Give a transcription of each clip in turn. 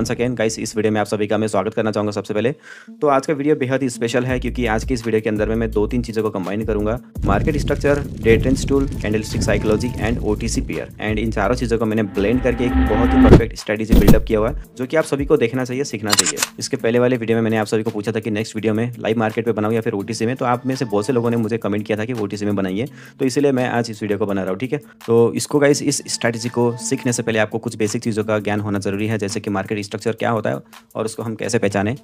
Once again guys, इस video में आप सभी का मैं स्वागत करना चाहूँगा। सबसे पहले तो आज का वीडियो बेहद ही स्पेशल है क्योंकि आज की इस वीडियो के अंदर में मैं 2-3 चीज़ों को कंबाइन करूँगा। Market structure, day trends tool, candlestick psychology and OTC pair. And in चारों चीज़ों को मैंने ब्लेंड करके एक बहुत ही परफेक्ट स्ट्रेटेजी बिल्डअप किया हुआ है जो कि आप सभी को देखना चाहिए, सीखना चाहिए। इसके पहले वाले वीडियो में मैंने आप सभी को पूछा था कि नेक्स्ट वीडियो में लाइव मार्केट पर बनाऊँ या फिर ओटीसी में, तो आप में से बहुत से लोगों ने मुझे कमेंट किया था कि ओटीसी में बनाइए, तो इसलिए मैं आज इस वीडियो को बना रहा हूँ। ठीक है, तो इसको गाइस, इस स्ट्रेटेजी को सीखने से पहले आपको कुछ बेसिक चीज़ों का ज्ञान होना ज़रूरी है, जैसे कि मार्केट स्ट्रक्चर क्या होता है और उसको हम कैसे पहचानें।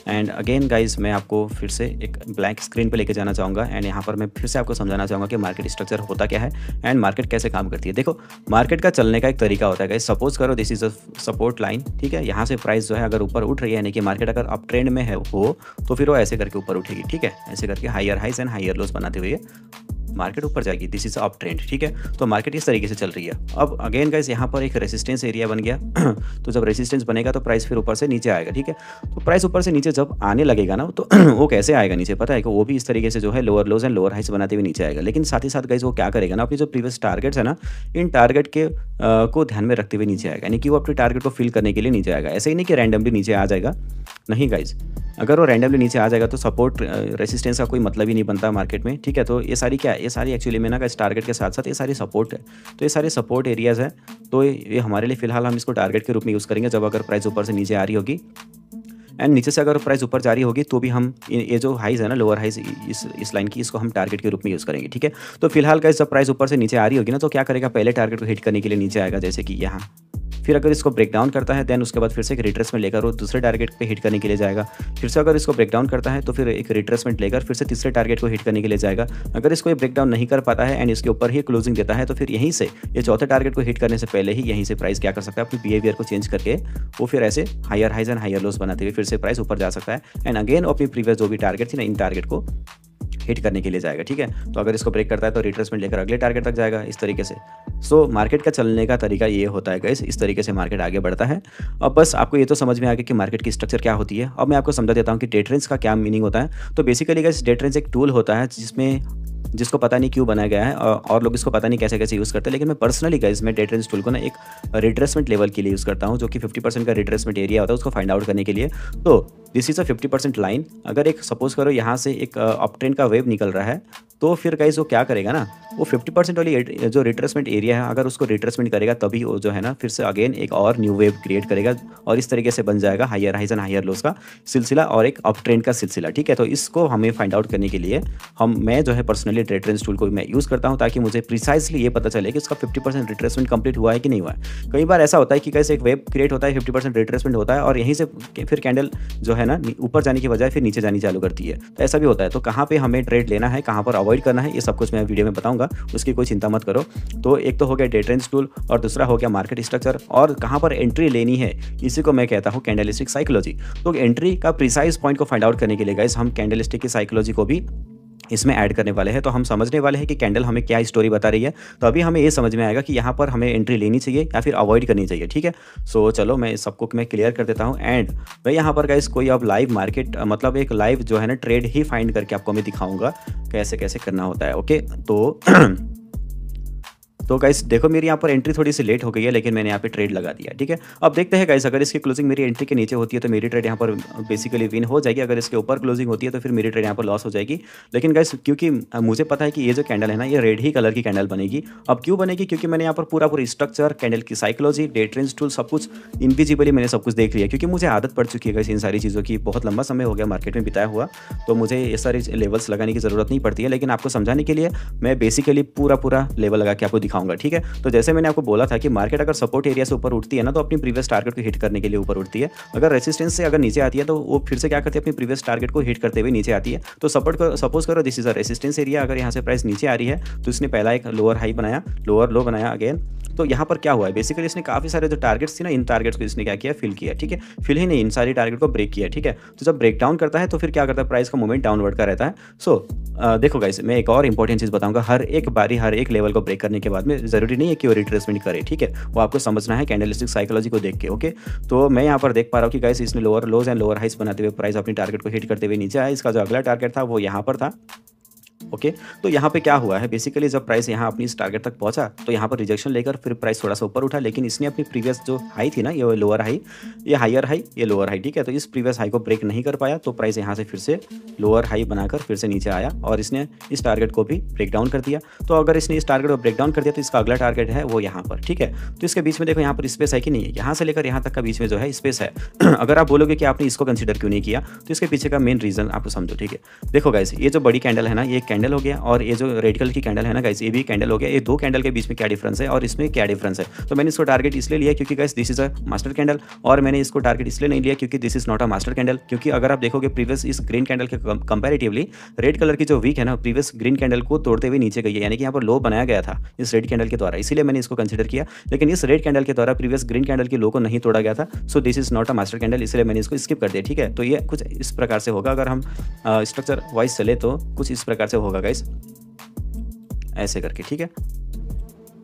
एंड अगेन गाइस, मैं आपको फिर से एक ब्लैंक स्क्रीन पे लेके जाना चाहूँगा एंड यहाँ पर मैं फिर से आपको समझाना चाहूँगा कि मार्केट स्ट्रक्चर होता क्या है एंड मार्केट कैसे काम करती है। देखो, मार्केट का चलने का एक तरीका होता है गाइस। सपोज करो this is a support line, ठीक है। यहाँ से प्राइस जो है अगर ऊपर उठ रही है, यानी कि मार्केट अगर अप ट्रेंड में है हो, तो फिर वो ऐसे करके ऊपर उठेगी, ठीक है। ऐसे करके higher highs and higher lows बनाते हुए मार्केट ऊपर जाएगी। दिस इज अप ट्रेंड, ठीक है। तो मार्केट इस तरीके से चल रही है। अब अगेन गाइस, यहाँ पर एक रेजिस्टेंस एरिया बन गया तो जब रेजिस्टेंस बनेगा तो प्राइस फिर ऊपर से नीचे आएगा, ठीक है। तो प्राइस ऊपर से नीचे जब आने लगेगा ना, तो वो कैसे आएगा नीचे, पता है कि वो भी इस तरीके से जो है लोअर लोज एंड लोअर हाइस बनाते हुए नीचे आएगा। लेकिन साथ ही साथ गाइस वो क्या करेगा ना, अपनी जो प्रीवियस टारगेट्स है ना, इन टारगेट के को ध्यान में रखते हुए नीचे आएगा, यानी कि वो अपने टारगेट को फिल करने के लिए नीचे आएगा। ऐसे ही नहीं कि रैंडमली नीचे आ जाएगा, नहीं गाइस। अगर वो रैंडमली नीचे आ जाएगा तो सपोर्ट रेसिस्टेंस का कोई मतलब ही नहीं बनता मार्केट में, ठीक है। तो ये सारी क्या है, ये सारी एक्चुअली में ना इस टारगेट के साथ साथ ये सारी सपोर्ट है। तो ये सारे सपोर्ट एरियाज़ है, तो ये हमारे लिए फिलहाल हम इसको टारगेट के रूप में यूज़ करेंगे जब अगर प्राइस ऊपर से नीचे आ रही होगी एंड नीचे से अगर प्राइस ऊपर जा रही होगी तो भी हम ये जो हाइज है ना, लोअर हाइज इस लाइन की, इसको हम टारगेट के रूप में यूज़ करेंगे, ठीक है। तो फिलहाल गाइस, जब प्राइस ऊपर से नीचे आ रही होगी ना, तो क्या करेगा, पहले टारगेट को हिट करने के लिए नीचे आएगा, जैसे कि यहाँ। फिर अगर इसको ब्रेक डाउन करता है देन उसके बाद फिर से एक रिट्रेसमेंट लेकर वो दूसरे टारगेट पे हिट करने के लिए जाएगा। फिर से अगर इसको ब्रेक डाउन करता है तो फिर एक रिट्रेसमेंट लेकर फिर से तीसरे टारगेट को हिट करने के लिए जाएगा। अगर इसको ये ब्रेक डाउन नहीं कर पाता है एंड इसके ऊपर ही क्लोजिंग देता है, तो फिर यहीं से ये चौथे टारगेट को हिट करने से पहले ही यहीं से प्राइस क्या कर सकता है, अपनी बिहेवियर को चेंज करके वो फिर ऐसे higher highs and higher lows बनाते हुए फिर से प्राइस ऊपर जा सकता है एंड अगेन अपनी प्रीवियस जो भी टारगेट थी ना, इन टारगेट को हिट करने के लिए जाएगा, ठीक है। तो अगर इसको ब्रेक करता है तो रिट्रेसमेंट लेकर अगले टारगेट तक जाएगा, इस तरीके से। सो मार्केट का चलने का तरीका ये होता है गाइस, इस तरीके से मार्केट आगे बढ़ता है। अब बस आपको ये तो समझ में आ गया कि मार्केट की स्ट्रक्चर क्या होती है। अब मैं आपको समझा देता हूँ कि डे ट्रेंड्स का क्या मीनिंग होता है। तो बेसिकली गाइस, डे ट्रेंड्स एक टूल होता है जिसको पता नहीं क्यों बनाया गया है और लोग इसको पता नहीं कैसे कैसे यूज़ करते हैं, लेकिन मैं पर्सनली गाइस, मैं डे ट्रेंड्स टूल को ना एक रिट्रेसमेंट लेवल के लिए यूज़ करता हूँ, जो कि 50% का रिट्रेसमेंट एरिया होता है, उसको फाइंड आउट करने के लिए। तो दिस इज़ अ 50% लाइन। अगर एक सपोज करो यहाँ से एक अप ट्रेंड का वेव निकल रहा है, तो फिर गाइस वो क्या करेगा ना, वो 50% वाली जो रिट्रेसमेंट एरिया है, अगर उसको रिट्रेसमेंट करेगा तभी वो जो है ना फिर से अगेन एक और न्यू वेव क्रिएट करेगा और इस तरीके से बन जाएगा higher highs and higher lows का सिलसिला और एक अप ट्रेंड का सिलसिला, ठीक है। तो इसको हमें फाइंड आउट करने के लिए मैं जो है पर्सनली डे ट्रेंड्स टूल को मैं यूज़ करता हूँ, ताकि मुझे प्रिसाइसली ये पता चले कि उसका 50% रिट्रेसमेंट कंप्लीट हुआ है कि नहीं हुआ है। कई बार ऐसा होता है कि कैसे एक वेव क्रिएट होता है, 50% रिट्रेसमेंट होता है और यहीं से फिर कैंडल जो है ना ऊपर जाने की बजाय फिर नीचे जानी चालू करती है, तो ऐसा भी होता है। तो कहाँ पे हमें ट्रेड लेना है, कहाँ पर अवॉइड करना है, ये सब कुछ मैं वीडियो में बताऊंगा, उसकी कोई चिंता मत करो। तो एक तो हो गया डे ट्रेंड्स टूल और दूसरा हो गया मार्केट स्ट्रक्चर, और कहाँ पर एंट्री लेनी है इसी को मैं कहता हूँ कैंडलस्टिक साइकोलॉजी। तो एंट्री का प्रिसाइज पॉइंट को फाइंड आउट करने के लिए गाइस, हम कैंडलस्टिक की साइकोलॉजी को भी इसमें ऐड करने वाले हैं। तो हम समझने वाले हैं कि कैंडल हमें क्या स्टोरी बता रही है। तो अभी हमें ये समझ में आएगा कि यहाँ पर हमें एंट्री लेनी चाहिए या फिर अवॉइड करनी चाहिए, ठीक है। सो चलो मैं सबको मैं क्लियर कर देता हूँ एंड मैं यहाँ पर गाइस कोई अब लाइव मार्केट मतलब एक लाइव जो है ना ट्रेड ही फाइंड करके आपको मैं दिखाऊंगा कैसे कैसे करना होता है, ओके। तो गाइस देखो, मेरी यहाँ पर एंट्री थोड़ी सी लेट हो गई है, लेकिन मैंने यहाँ पे ट्रेड लगा दिया, ठीक है। अब देखते हैं गाइस, अगर इसकी क्लोजिंग मेरी एंट्री के नीचे होती है तो मेरी ट्रेड यहाँ पर बेसिकली विन हो जाएगी। अगर इसके ऊपर क्लोजिंग होती है तो फिर मेरी ट्रेड यहाँ पर लॉस हो जाएगी। लेकिन गाइस, क्योंकि मुझे पता है कि ये जो कैंडल है ना, ये रेड ही कलर की कैंडल बनेगी। अब क्यों बनेगी, क्योंकि मैंने यहाँ पर पूरा स्ट्रक्चर, कैंडल की साइकोलॉजी, डे ट्रेंड्स टूल, सब कुछ इनविजिबली मैंने सब कुछ देख लिया, क्योंकि मुझे आदत पड़ चुकी है गाइस इन सारी चीज़ों की। बहुत लंबा समय हो गया मार्केट में बिताया हुआ, तो मुझे ये सारी लेवल्स लगाने की ज़रूरत नहीं पड़ती है। लेकिन आपको समझाने के लिए मैं बेसिकली पूरा लेवल लगा के आपको दिखाऊंगा, ठीक है। तो जैसे मैंने आपको बोला था कि मार्केट अगर सपोर्ट एरिया से ऊपर उठती है ना, तो अपनी प्रीवियस टारगेट को हिट करने के लिए ऊपर उठती है। अगर रेजिस्टेंस से अगर नीचे आती है तो वो फिर से क्या करती है, अपनी प्रीवियस टारगेट को हिट करते हुए नीचे आती है। तो सपोज करो this is a resistance area. अगर यहाँ से प्राइस नीचे आ रही है तो इसने पहला एक लोअर हाई बनाया, लोअर लो बनाया अगेन। तो यहाँ पर क्या हुआ है, बेसिकली इसने काफ़ी सारे जो टारगेट्स थी ना, इन टारगेट्स को इसने क्या किया, फिल किया, ठीक है। फिल ही नहीं, इन सारी टारगेट को ब्रेक किया, ठीक है। तो जब ब्रेक डाउन करता है तो फिर क्या करता है, प्राइस का मूवमेंट डाउनवर्ड का रहता है। सो देखो गाइस, मैं एक और इंपॉर्टेंट चीज़ बताऊंगा, हर एक बारी हर एक लेवल को ब्रेक करने के बाद में ज़रूरी नहीं है कि वो रिट्रेसमेंट करे, ठीक है। वो आपको समझना है कैंडलस्टिक साइकोलॉजी को देख के, ओके। तो मैं यहाँ पर देख पा रहा हूँ कि गाइस, इसने लोअर लोज एंड लोअर हाइस बनाते हुए प्राइस अपनी टारगेट को हिट करते हुए नीचे आया। इसका जो अगला टारगेट था वो यहाँ पर था ओके। तो यहाँ पे क्या हुआ है बेसिकली, जब प्राइस यहाँ अपनी इस टारगेट तक पहुँचा तो यहाँ पर रिजेक्शन लेकर फिर प्राइस थोड़ा सा ऊपर उठा, लेकिन इसने अपनी प्रीवियस जो हाई थी ना, ये लोअर हाई, ये हायर हाई, ये लोअर हाई, ठीक है। तो इस प्रीवियस हाई को ब्रेक नहीं कर पाया, तो प्राइस यहाँ से फिर से लोअर हाई बनाकर फिर से नीचे आया और इसने इस टारगेट को भी ब्रेक डाउन कर दिया। तो अगर इसने इस टारगेट को ब्रेक डाउन कर दिया तो इसका अगला टारगेट है वो यहाँ पर, ठीक है। तो इसके बीच में देखो यहाँ पर स्पेस है कि नहीं है, यहाँ से लेकर यहाँ तक का बीच में जो है स्पेस है। अगर आप बोलोगे कि आपने इसको कंसीडर क्यों नहीं किया, तो इसके पीछे का मेन रीजन आपको समझो, ठीक है। देखो गाइस, ये जो बड़ी कैंडल है ना, ये एक कैंडल हो गया, और ये जो रेड कलर की कैंडल है ना गाइस, ये भी कैंडल हो गया। ये दो कैंडल के बीच में क्या डिफरेंस है और इसमें क्या डिफरेंस है। तो मैंने इसको टारगेट इसलिए लिया क्योंकि guys this is a master candle, और मैंने इसको टारगेट इसलिए नहीं लिया क्योंकि this is not a master candle. क्योंकि अगर आप देखोगे प्रीवियस इस ग्रीन कैंडल के कंपैरेटिवली रेड कलर की जो वीक है ना, प्रीवियस ग्रीन कैंडल को तोड़ते हुए नीचे गई है, यानी कि यहाँ पर लो बनाया गया था इस रेड कैंडल के द्वारा, इसीलिए मैंने इसको कंसीडर किया। लेकिन इस रेड कैंडल के द्वारा प्रीवियस ग्रीन कैंडल की लो को नहीं तोड़ा गया था, so this is not a master candle, इसलिए मैंने इसको स्किप कर दिया, ठीक है। तो ये कुछ इस प्रकार से होगा, अगर हम स्ट्रक्चर वाइज चले तो कुछ इस प्रकार से होगा गाइस, ऐसे करके, ठीक है,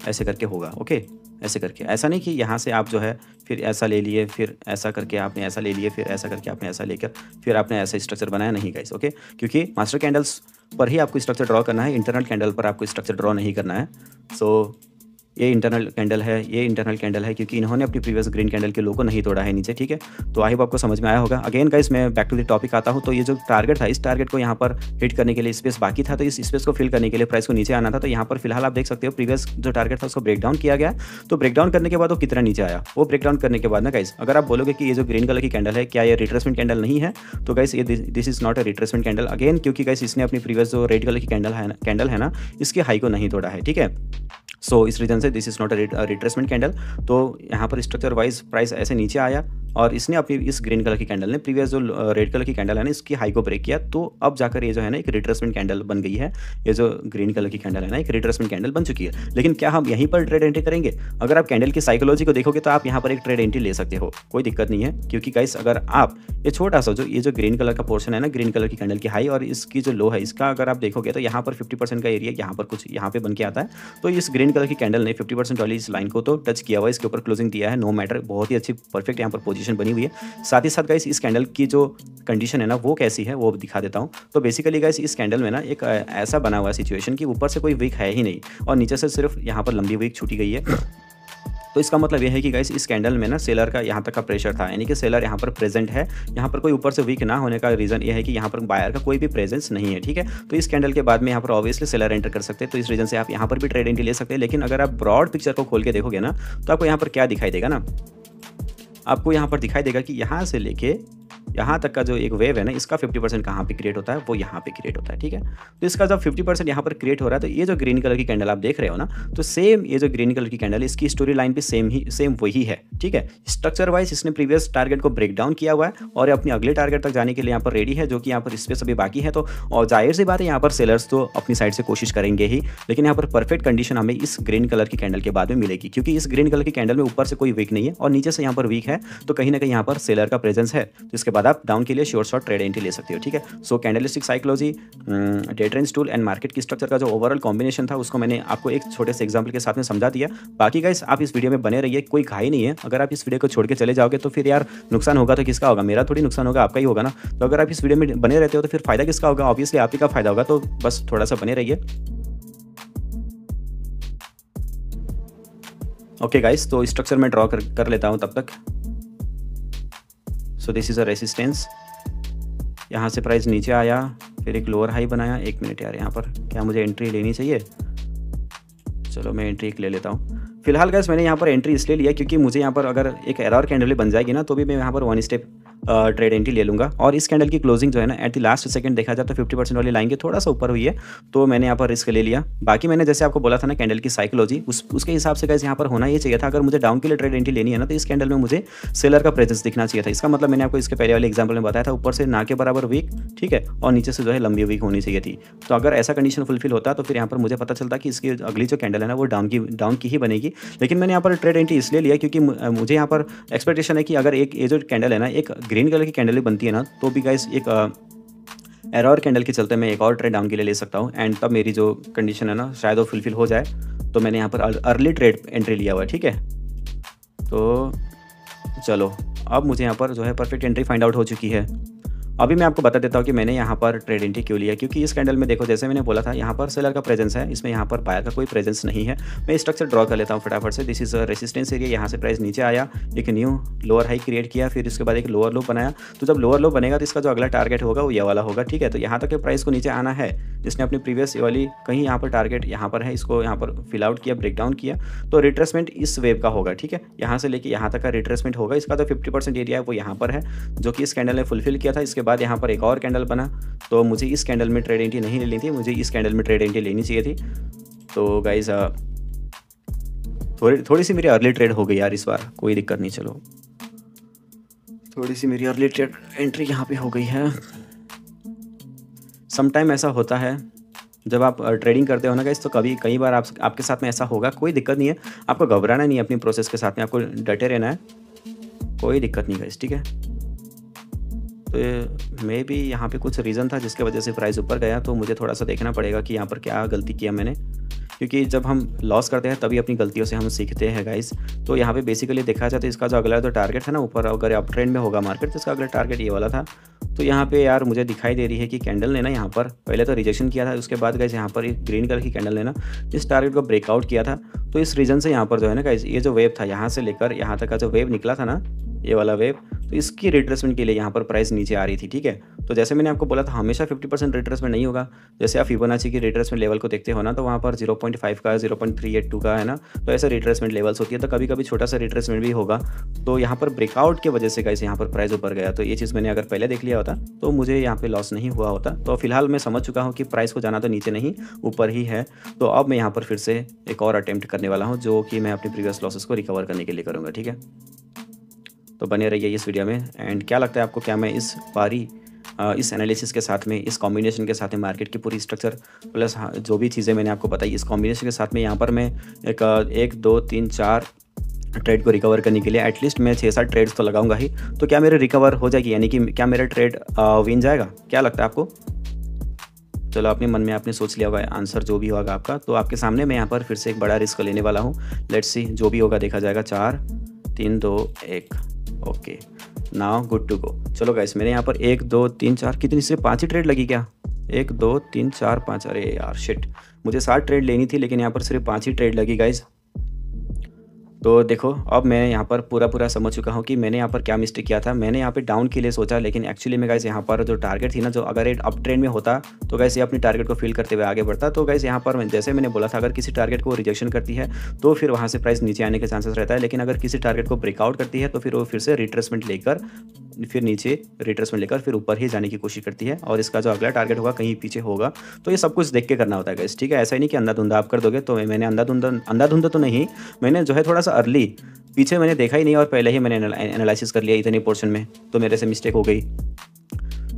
ऐसे करके होगा, ओके, ऐसे करके। ऐसा नहीं कि यहाँ से आप जो है फिर ऐसा ले लिए, फिर ऐसा करके आपने ऐसा ले लिए, फिर ऐसा करके आपने ऐसा लेकर फिर आपने ऐसा स्ट्रक्चर बनाया, नहीं गाइस, ओके। क्योंकि मास्टर कैंडल्स पर ही आपको स्ट्रक्चर ड्रॉ करना है, इंटरनल कैंडल पर आपको स्ट्रक्चर ड्रॉ नहीं करना है। सो ये इंटरनल कैंडल है, ये इंटरनल कैंडल है, क्योंकि इन्होंने अपनी प्रीवियस ग्रीन कैंडल के लो को नहीं तोड़ा है नीचे, ठीक है। तो आई होप आपको समझ में आया होगा। अगेन गाइस, मैं बैक टू द टॉपिक आता हूँ। तो ये जो टारगेट था, इस टारगेट को यहाँ पर हिट करने के लिए स्पेस बाकी था, तो इस स्पेस को फिल करने के लिए प्राइस को नीचे आना था। तो यहाँ पर फिलहाल आप देख सकते हो प्रीवियस जो टारगेट था उसको ब्रेक डाउन किया गया। तो ब्रेक डाउन करने के बाद वो कितना नीचे आया, वो ब्रेक डाउन करने के बाद ना गाइस, अगर आप बोलोगे कि ये जो ग्रीन कलर की कैंडल है क्या ये रिट्रेसमेंट कैंडल नहीं है, तो गाइस ये this is not a retracement candle again, क्योंकि गाइस इसने अपनी प्रीवियस जो रेड कलर की कैंडल है ना, इसके हाई को नहीं तोड़ा है, ठीक है। सो इस रीजन से this is not a retracement candle. तो यहाँ पर स्ट्रक्चर वाइज प्राइस ऐसे नीचे आया और इसने अपनी इस ग्रीन कलर की कैंडल ने प्रीवियस जो रेड कलर की कैंडल है ना, इसकी हाई को ब्रेक किया। तो अब जाकर ये जो है ना एक रिट्रेसमेंट कैंडल बन गई है। ये जो ग्रीन कलर की कैंडल है ना, एक रिट्रेसमेंट कैंडल बन चुकी है। लेकिन क्या हम यहीं पर ट्रेड एंट्री करेंगे? अगर आप कैंडल की साइकोलॉजी को देखोगे तो आप यहाँ पर एक ट्रेड एंट्री ले सकते हो, कोई दिक्कत नहीं है। क्योंकि गाइस अगर आप ये छोटा सा ये जो ग्रीन कलर का पोर्शन है ना, ग्रीन कलर की कैंडल की हाई और इसकी जो लो है, इसका अगर आप देखोगे तो यहाँ पर 50% का एरिया यहाँ पर कुछ यहाँ पे बन के आता है। तो इस ग्रीन कलर की कैंडल ने 50% वाली इस लाइन को तो टच किया हुआ है, इसके ऊपर क्लोजिंग दिया है, नो मैटर, बहुत ही अच्छी परफेक्ट यहाँ पर पोजीशन बनी हुई है। साथ ही साथ गाइस इस कैंडल की जो कंडीशन है ना वो कैसी है वो दिखा देता हूँ। तो बेसिकली गाइस इस कैंडल में ना एक ऐसा बना हुआ है सिचुएशन कि ऊपर से कोई वीक है ही नहीं और नीचे से सिर्फ यहाँ पर लंबी वीक छूटी गई है। तो इसका मतलब यह है कि गाइस इस कैंडल में ना सेलर का यहाँ तक का प्रेशर था, यानी कि सेलर यहाँ पर प्रेजेंट है। यहाँ पर कोई ऊपर से वीक ना होने का रीजन ये है कि यहाँ पर बायर का कोई भी प्रेजेंस नहीं है, ठीक है। तो इस कैंडल के बाद में यहाँ पर ऑब्वियसली सेलर एंटर कर सकते हैं, तो इस रीजन से आप यहाँ पर भी ट्रेड एंट्री ले सकते हैं। लेकिन अगर आप ब्रॉड पिक्चर को खोल के देखोगे ना तो आपको यहाँ पर क्या दिखाई देगा ना, आपको यहाँ पर दिखाई देगा कि यहाँ से लेके यहाँ तक का जो एक वेव है ना, इसका 50% कहाँ पे क्रिएट होता है, वो यहाँ पे क्रिएट होता है, ठीक है। तो इसका जब 50% यहाँ पर क्रिएट हो रहा है तो ये जो ग्रीन कलर की कैंडल आप देख रहे हो ना, तो सेम ये जो ग्रीन कलर की कैंडल है इसकी स्टोरी लाइन भी सेम वही है, ठीक है। स्ट्रक्चर वाइज इसने प्रीवियस टारगेट को ब्रेक डाउन किया हुआ है और अपने अगले टारगेट तक जाने के लिए यहाँ पर रेडी है, जो कि यहाँ पर स्पेस अभी बाकी है। तो और जाहिर सी बात है यहाँ पर सेलर्स तो अपनी साइड से कोशिश करेंगे ही, लेकिन यहाँ पर परफेक्ट कंडीशन हमें इस ग्रीन कलर की कैंडल के बाद में मिलेगी, क्योंकि इस ग्रीन कलर की कैंडल में ऊपर से कोई वीक नहीं है और नीचे से यहाँ पर वीक है, तो कहीं ना कहीं यहाँ पर सेलर का प्रेजेंस है। तो इसके बाद आप डाउन के लिए शॉर्ट ट्रेड एंट्री ले सकते हो, ठीक है। So candlestick psychology, day trends tool and market की स्ट्रक्चर का जो ओवरऑल कॉम्बिनेशन था उसको मैंने आपको एक छोटे से एग्जांपल के साथ में समझा दिया। बाकी गाइस आप इस वीडियो में बने रहिए, कोई घाई नहीं है। अगर आप इस वीडियो को छोड़ के चले जाओगे तो फिर यार नुकसान होगा तो किसका होगा? मेरा थोड़ी नुकसान होगा, आपका ही होगा ना। तो अगर आप इस वीडियो में बने रहते हो तो फिर फायदा किसका होगा? ऑब्वियसली आप ही का फायदा होगा। तो बस थोड़ा सा बने रहिए, ओके गाइस। तो स्ट्रक्चर में ड्रॉ कर लेता हूँ तब तक। So this is a resistance, यहाँ से प्राइस नीचे आया, फिर एक लोअर हाई बनाया। एक मिनट यार, यहाँ पर क्या मुझे एंट्री लेनी चाहिए? चलो मैं एंट्री एक ले लेता हूँ। फिलहाल गाइस मैंने यहाँ पर एंट्री इसलिए लिया क्योंकि मुझे यहाँ पर अगर एक एरर कैंडल बन जाएगी ना तो भी मैं यहाँ पर वन स्टेप ट्रेड एंट्री ले लूँगा। और इस कैंडल की क्लोजिंग जो है ना एट द लास्ट सेकंड देखा जाए तो 50% वाली लाइन के थोड़ा सा ऊपर हुई है, तो मैंने यहाँ पर रिस्क ले लिया। बाकी मैंने जैसे आपको बोला था ना कैंडल की साइकोलॉजी, उसके हिसाब से गाइस यहाँ पर होना ये चाहिए था। अगर मुझे डाउन के लिए ट्रेड एंट्री लेनी है ना तो इस कैंडल में मुझे सेलर का प्रेजेंस दिखना चाहिए था। इसका मतलब मैंने आपको इसके पहले वाले एग्जाम्पल में बताया था, ऊपर से ना के बराबर वीक, ठीक है, और नीचे से जो है लंबी वीक होनी चाहिए थी। तो अगर ऐसा कंडीशन फुलफिल होता तो फिर यहाँ पर मुझे पता चलता कि इसकी अगली जो कैंडल है ना वो डाउन की ही बनेगी। लेकिन मैंने यहाँ पर ट्रेड एंट्री इसलिए लिया क्योंकि मुझे यहाँ पर एक्सपेक्टेशन है कि अगर एक ये जो कैंडल है ना एक ग्रीन कलर की कैंडल बनती है ना तो भी गाइस एक एरर कैंडल के चलते मैं एक और ट्रेड डाउन के लिए ले सकता हूँ, एंड तब मेरी जो कंडीशन है ना शायद वो फुलफिल हो जाए। तो मैंने यहाँ पर अर्ली ट्रेड एंट्री लिया हुआ है, ठीक है। तो चलो अब मुझे यहाँ पर जो है परफेक्ट एंट्री फाइंड आउट हो चुकी है अभी मैं आपको बता देता हूँ कि मैंने यहाँ पर ट्रेड एंट्री क्यों लिया, क्योंकि इस कैंडल में देखो जैसे मैंने बोला था यहाँ पर सेलर का प्रेजेंस है, इसमें यहाँ पर बायर का कोई प्रेजेंस नहीं है। मैं स्ट्रक्चर ड्रॉ कर लेता हूँ फटाफट से। दिस इज रेसिस्टेंस एरिया, यहाँ से प्राइस नीचे आया, एक न्यू लोअर हाई क्रिएट किया, फिर उसके बाद एक लोअर लो बनाया। तो जब लोअर लो बनेगा तो इसका जो अगला टारगेट होगा वो ये वाला होगा, ठीक है। तो यहाँ तक प्राइस को नीचे आना है, जिसने अपनी प्रीवियस वाली कहीं यहाँ पर टारगेट यहाँ पर है, इसको यहाँ पर फिल आउट किया, ब्रेक डाउन किया, तो रिट्रेसमेंट इस वेव का होगा, ठीक है। यहाँ से लेके यहाँ तक का रिट्रेसमेंट होगा। इसका जो 50% एरिया है वो यहाँ पर है, जो कि इस कैंडल ने फुलफिल किया था। इसके बाद यहाँ पर एक और कैंडल बना, तो मुझे इस कैंडल में ट्रेड एंट्री नहीं लेनी थी, मुझे इस कैंडल में ट्रेड एंट्री लेनी चाहिए थी। तो गाइज थोड़ी सी मेरी अर्ली ट्रेड हो गई यार इस बार, कोई दिक्कत नहीं। चलो थोड़ी सी मेरी अर्ली ट्रेड एंट्री यहाँ पे हो गई है। समटाइम ऐसा होता है जब आप ट्रेडिंग करते हो ना गाइस, तो कई बार आपके साथ में ऐसा होगा। कोई दिक्कत नहीं है, आपको घबराना नहीं है अपनी प्रोसेस के साथ में, आपको डटे रहना है, कोई दिक्कत नहीं गाइस, ठीक है। तो मे भी यहाँ पे कुछ रीज़न था जिसके वजह से प्राइस ऊपर गया, तो मुझे थोड़ा सा देखना पड़ेगा कि यहाँ पर क्या गलती किया मैंने, क्योंकि जब हम लॉस करते हैं तभी अपनी गलतियों से हम सीखते हैं गाइस। तो यहाँ पे बेसिकली देखा जाए तो इसका जो अगला जो टारगेट है ना ऊपर, अगर अप ट्रेंड में होगा मार्केट तो इसका अगला टारगेट ये वाला था। तो यहाँ पे यार मुझे दिखाई दे रही है कि कैंडल ने ना यहाँ पर पहले तो रिजेक्शन किया था, उसके बाद गाइस यहाँ पर एक ग्रीन कलर की कैंडल ने ना इस टारगेट को ब्रेकआउट किया था। तो इस रीज़न से यहाँ पर जो है ना गाइस, ये जो वेव था यहाँ से लेकर यहाँ तक का जो वेव निकला था ना, ये वाला वेव, तो इसकी रिट्रेसमेंट के लिए यहाँ पर प्राइस नीचे आ रही थी, ठीक है। तो जैसे मैंने आपको बोला था हमेशा 50% रिट्रेसमेंट नहीं होगा। जैसे आप फिबोनाची की रिट्रेसमेंट लेवल को देखते हो ना, तो वहाँ पर 0.5 का 0.382 का है ना, तो ऐसे रिट्रेसमेंट लेवल्स होती है। तो कभी कभी छोटा सा रिट्रेसमेंट भी होगा। तो यहाँ पर ब्रेकआउट की वजह से गाइस यहाँ पर प्राइस ऊपर गया। तो ये चीज़ मैंने अगर पहले देख लिया होता तो मुझे यहाँ पे लॉस नहीं हुआ होता। तो फिलहाल मैं समझ चुका हूँ कि प्राइस को जाना तो नीचे नहीं ऊपर ही है। तो अब मैं यहाँ पर फिर से एक और अटेम्प्ट करने वाला हूँ, जो कि मैं अपनी प्रीवियस लॉसेस को रिकवर करने के लिए करूँगा, ठीक है। तो बने रहिए इस वीडियो में। एंड क्या लगता है आपको, क्या मैं इस बारी इस एनालिसिस के साथ में, इस कॉम्बिनेशन के साथ में, मार्केट की पूरी स्ट्रक्चर प्लस जो भी चीज़ें मैंने आपको बताई, इस कॉम्बिनेशन के साथ में यहाँ पर मैं एक 2 3 4 ट्रेड को रिकवर करने के लिए एटलीस्ट मैं 6-7 ट्रेड्स तो लगाऊंगा ही। तो क्या मेरे रिकवर हो जाएगी, यानी कि क्या मेरा ट्रेड विन जाएगा? क्या लगता है आपको? चलो अपने मन में आपने सोच लिया होगा आंसर जो भी होगा आपका। तो आपके सामने मैं यहाँ पर फिर से एक बड़ा रिस्क लेने वाला हूँ। लेट्स सी, जो भी होगा देखा जाएगा। 4 3 2 1 okay, now good to go. चलो गाइस, मैंने यहाँ पर 1 2 3 4 कितनी, सिर्फ 5 ही ट्रेड लगी क्या? 1 2 3 4 5, अरे यार शिट, मुझे 7 ट्रेड लेनी थी लेकिन यहाँ पर सिर्फ 5 ही ट्रेड लगी गाइस। तो देखो अब मैं यहाँ पर पूरा समझ चुका हूँ कि मैंने यहाँ पर क्या मिस्टेक किया था। मैंने यहाँ पे डाउन के लिए सोचा, लेकिन एक्चुअली में गाइस यहाँ पर जो टारगेट थी ना, जो अगर एक अप ट्रेंड में होता तो गाइस ये अपनी टारगेट को फिल करते हुए आगे बढ़ता। तो गाइस यहाँ पर जैसे मैंने बोला था, अगर किसी टारगेट को रिजेक्शन करती है तो फिर वहाँ से प्राइस नीचे आने के चांसेस रहता है, लेकिन अगर किसी टारगेट को ब्रेकआउट करती है तो फिर वो फिर से रिट्रेसमेंट लेकर फिर ऊपर ही जाने की कोशिश करती है, और इसका जो अगला टारगेट होगा कहीं पीछे होगा। तो ये सब कुछ देख के करना होता है गाइस, ठीक है। ऐसा ही नहीं कि अंधाधुंधा आप कर दोगे। तो मैंने अंधाधुंधा तो नहीं, मैंने जो है थोड़ा सा अर्ली पीछे मैंने देखा ही नहीं और पहले ही मैंने एनालिसिस कर लिया इतने पोर्शन में, तो मेरे से मिस्टेक हो गई।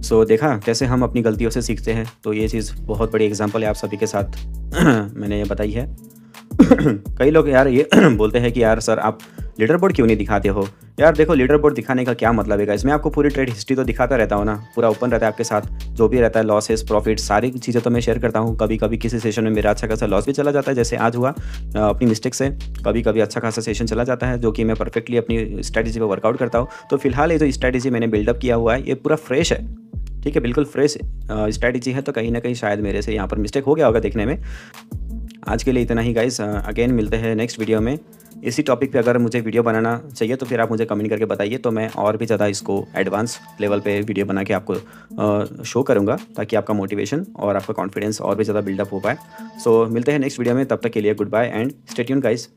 सो देखा कैसे हम अपनी गलतियों से सीखते हैं। तो ये चीज़ बहुत बड़ी एग्जांपल है आप सभी के साथ मैंने ये बताई है। कई लोग यार ये बोलते हैं कि यार सर आप लीडर बोर्ड क्यों नहीं दिखाते हो? यार देखो, लीडर बोर्ड दिखाने का क्या मतलब है गाइस, मैं आपको पूरी ट्रेड हिस्ट्री तो दिखाता रहता हूँ ना, पूरा ओपन रहता है आपके साथ, जो भी रहता है लॉसेस प्रॉफिट सारी चीज़ें तो मैं शेयर करता हूँ। कभी कभी किसी सेशन में मेरा अच्छा खासा लॉस भी चला जाता है, जैसे आज हुआ अपनी मिस्टेक से। कभी कभी अच्छा खासा सेशन चला जाता है, जो कि मैं परफेक्टली अपनी स्ट्रैटेजी पर वर्कआउट करता हूँ। तो फिलहाल ये जो स्ट्रैटेजी मैंने बिल्डअप किया हुआ है ये पूरा फ्रेश है, ठीक है, बिल्कुल फ्रेश स्ट्रैटेजी है। तो कहीं ना कहीं शायद मेरे से यहाँ पर मिस्टेक हो गया होगा देखने में। आज के लिए इतना ही गाइस, अगेन मिलते हैं नेक्स्ट वीडियो में। इसी टॉपिक पे अगर मुझे वीडियो बनाना चाहिए तो फिर आप मुझे कमेंट करके बताइए, तो मैं और भी ज़्यादा इसको एडवांस लेवल पे वीडियो बना के आपको शो करूँगा, ताकि आपका मोटिवेशन और आपका कॉन्फिडेंस और भी ज़्यादा बिल्डअप हो पाए। सो मिलते हैं नेक्स्ट वीडियो में, तब तक के लिए goodbye and stay tuned guys.